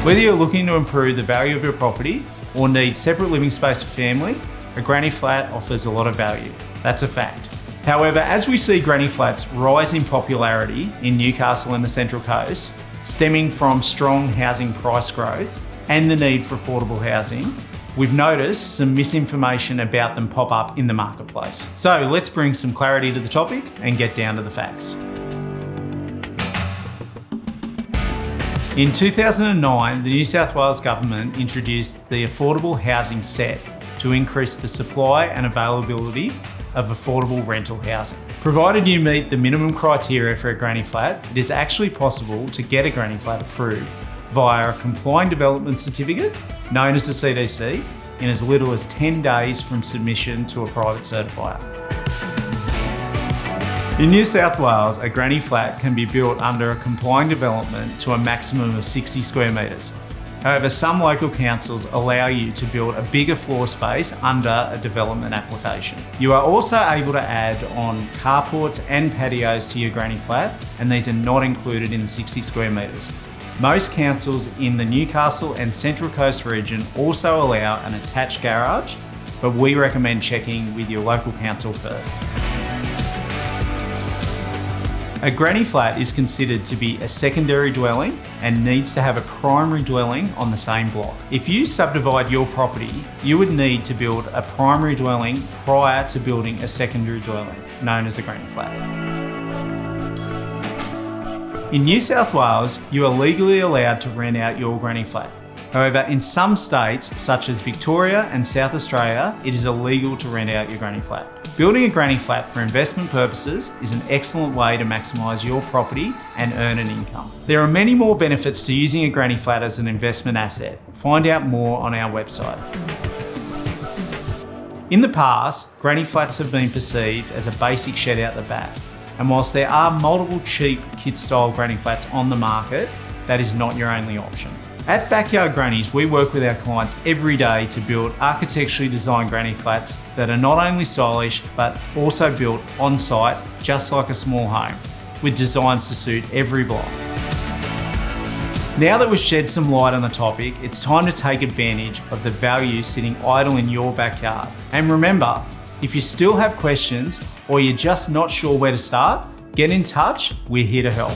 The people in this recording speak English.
Whether you're looking to improve the value of your property or need separate living space for family, a granny flat offers a lot of value. That's a fact. However, as we see granny flats rise in popularity in Newcastle and the Central Coast, stemming from strong housing price growth and the need for affordable housing, we've noticed some misinformation about them pop up in the marketplace. So let's bring some clarity to the topic and get down to the facts. In 2009, the New South Wales Government introduced the Affordable Housing Set to increase the supply and availability of affordable rental housing. Provided you meet the minimum criteria for a granny flat, it is actually possible to get a granny flat approved via a complying development certificate, known as a CDC, in as little as 10 days from submission to a private certifier. In New South Wales, a granny flat can be built under a complying development to a maximum of 60 square metres. However, some local councils allow you to build a bigger floor space under a development application. You are also able to add on carports and patios to your granny flat, and these are not included in the 60 square metres. Most councils in the Newcastle and Central Coast region also allow an attached garage, but we recommend checking with your local council first. A granny flat is considered to be a secondary dwelling and needs to have a primary dwelling on the same block. If you subdivide your property, you would need to build a primary dwelling prior to building a secondary dwelling, known as a granny flat. In New South Wales, you are legally allowed to rent out your granny flat. However, in some states, such as Victoria and South Australia, it is illegal to rent out your granny flat. Building a granny flat for investment purposes is an excellent way to maximise your property and earn an income. There are many more benefits to using a granny flat as an investment asset. Find out more on our website. In the past, granny flats have been perceived as a basic shed out the back. And whilst there are multiple cheap kit-style granny flats on the market, that is not your only option. At Backyard Grannies, we work with our clients every day to build architecturally designed granny flats that are not only stylish, but also built on site, just like a small home, with designs to suit every block. Now that we've shed some light on the topic, it's time to take advantage of the value sitting idle in your backyard. And remember, if you still have questions or you're just not sure where to start, get in touch, we're here to help.